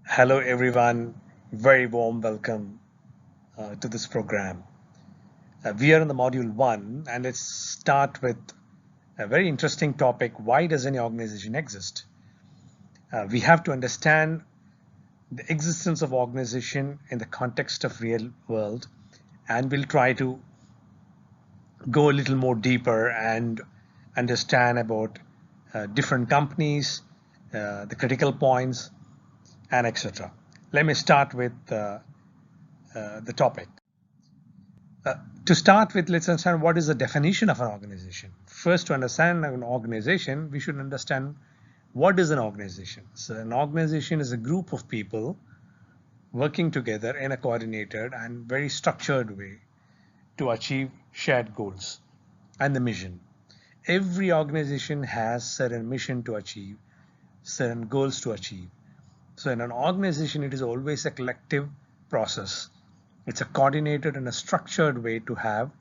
Hello, everyone. Very warm welcome to this program. We are in the module one, and let's start with a very interesting topic. Why does any organization exist? We have to understand the existence of organization in the context of real world, and we'll try to go a little more deeper and understand about different companies, the critical points, and etc. Let me start with the topic. To start with, let's understand what is the definition of an organization. First, to understand an organization, we should understand what is an organization. So an organization is a group of people working together in a coordinated and very structured way to achieve shared goals and the mission. Every organization has certain mission to achieve, certain goals to achieve. So in an organization, it is always a collective process. It's a coordinated and a structured way to have,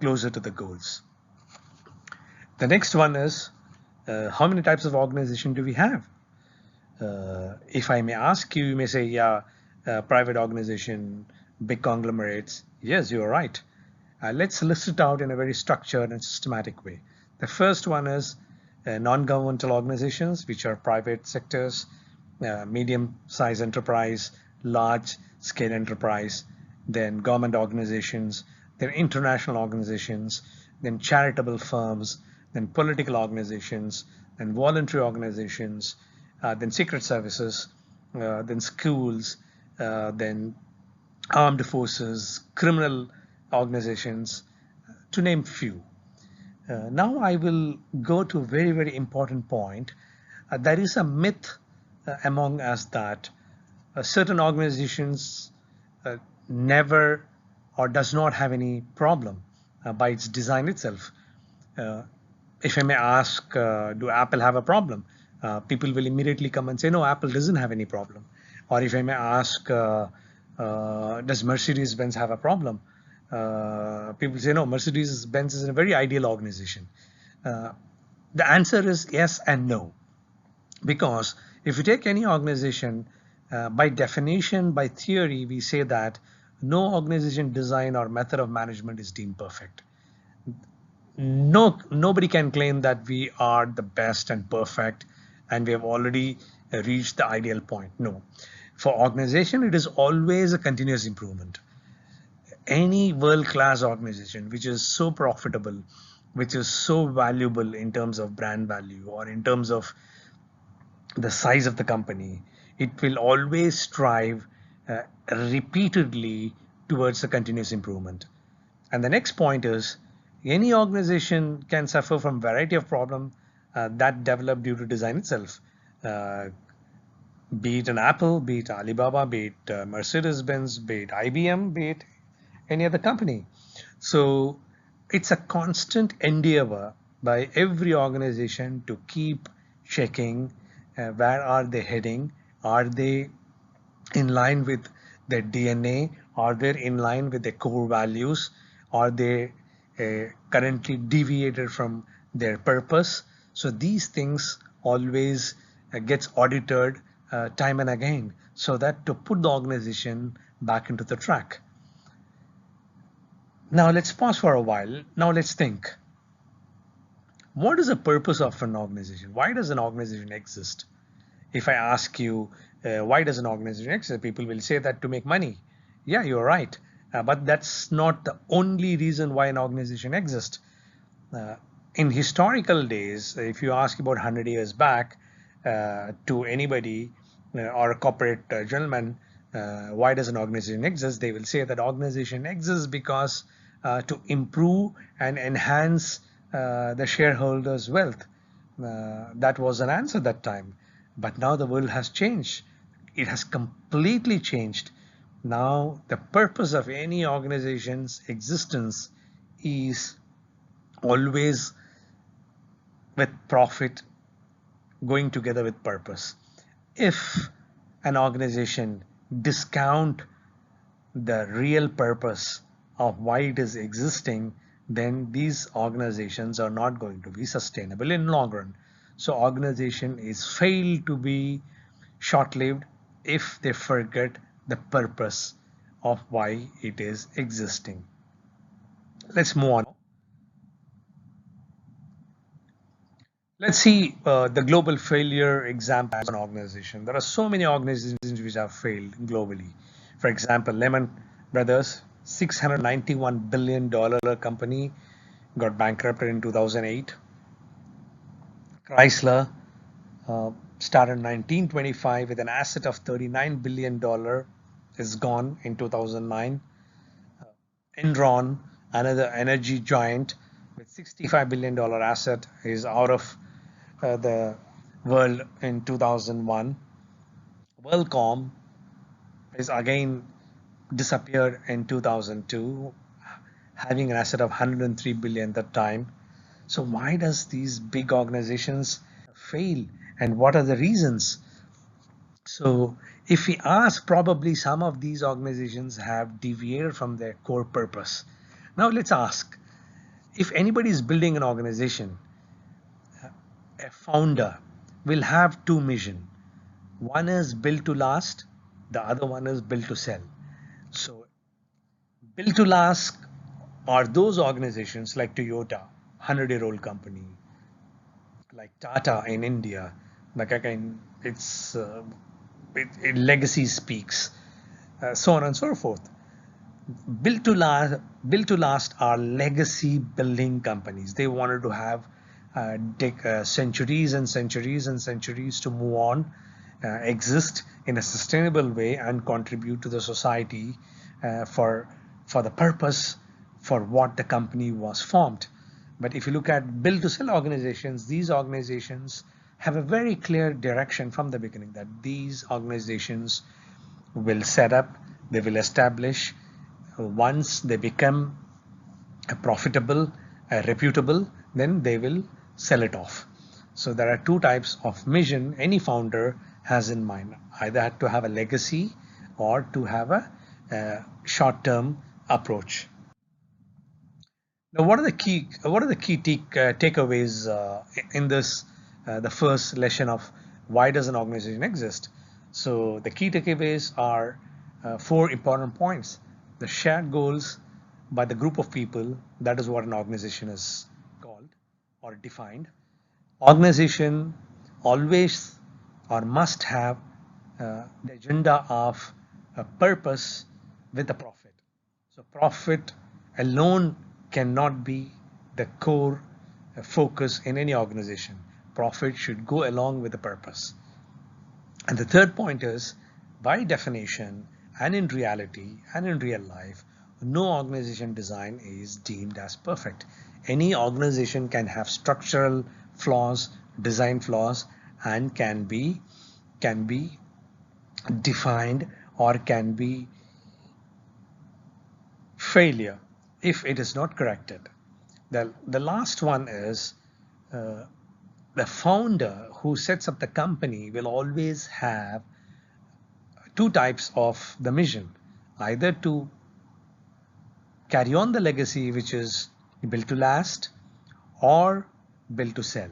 closer to the goals. The next one is how many types of organization do we have? If I may ask you, you may say, yeah, private organization, big conglomerates. Yes, you're right. Let's list it out in a very structured and systematic way. The first one is non-governmental organizations, which are private sectors, medium-sized enterprise, large-scale enterprise, then government organizations, then international organizations, then charitable firms, then political organizations, then voluntary organizations, then secret services, then schools, then armed forces, criminal organizations, to name few. Now I will go to a very, very important point. There is a myth among us that certain organizations never or does not have any problem by its design itself. Uh, if I may ask, do Apple have a problem? People will immediately come and say, no, Apple doesn't have any problem. Or if I may ask, does Mercedes-Benz have a problem? People say, no, Mercedes-Benz is a very ideal organization. Uh, the answer is yes and no. Because if you take any organization, by definition, by theory, we say that no organization design or method of management is deemed perfect. Nobody can claim that we are the best and perfect and we have already reached the ideal point. No. For organization, it is always a continuous improvement. Any world-class organization which is so profitable, which is so valuable in terms of brand value or in terms of the size of the company, it will always strive repeatedly towards a continuous improvement. And the next point is any organization can suffer from variety of problems that develop due to design itself. Uh, be it an Apple, be it Alibaba, be it Mercedes-Benz, be it IBM, be it any other company. So it's a constant endeavor by every organization to keep checking where are they heading, are they in line with their DNA, are they in line with their core values, are they currently deviated from their purpose. So these things always gets audited time and again so that to put the organization back into the track. Now let's pause for a while. Now let's think. What is the purpose of an organization? Why does an organization exist? If I ask you, why does an organization exist? People will say that to make money. Yeah, you're right. But that's not the only reason why an organization exists. Uh, in historical days, if you ask about 100 years back to anybody or a corporate gentleman, why does an organization exist? They will say that organization exists because to improve and enhance the shareholders' wealth. That was an answer that time. But now the world has changed. It has completely changed. Now the purpose of any organization's existence is always with profit going together with purpose. If an organization discount the real purpose of why it is existing, then these organizations are not going to be sustainable in long run. So organization is failed to be short-lived if they forget the purpose of why it is existing. Let's move on. Let's see the global failure example as an organization. There are so many organizations which have failed globally. For example, Lehman Brothers, $691 billion company, got bankrupted in 2008. Chrysler started in 1925 with an asset of $39 billion, is gone in 2009. Enron, another energy giant with $65 billion asset, is out of the world in 2001. WorldCom is again disappeared in 2002, having an asset of 103 billion at that time. So why does these big organizations fail, and what are the reasons? So if we ask, probably some of these organizations have deviated from their core purpose. Now let's ask, if anybody is building an organization, a founder will have two missions. One is built to last, the other one is built to sell. So built to last are those organizations like Toyota, 100-year-old company, like Tata in India. Like again, legacy speaks, so on and so forth. Built to last are legacy building companies. They wanted to have take centuries and centuries and centuries to move on, exist in a sustainable way, and contribute to the society for the purpose for what the company was formed. But if you look at build to sell organizations, these organizations have a very clear direction from the beginning that these organizations will set up, they will establish. Once they become profitable, reputable, then they will sell it off. So there are two types of mission any founder has in mind, either to have a legacy or to have a short-term approach. Now, what are the key takeaways in this the first lesson of why does an organization exist? So the key takeaways are four important points. The shared goals by the group of people, that is what an organization is called or defined. Organization always or must have the agenda of a purpose with a profit. So profit alone cannot be the core focus in any organization. Profit should go along with the purpose. And the third point is, by definition and in reality and in real life, no organization design is deemed as perfect. Any organization can have structural flaws, design flaws, and can be defined or can be failure if it is not corrected. The last one is the founder who sets up the company will always have two types of the mission, either to carry on the legacy, which is built to last, or built to sell.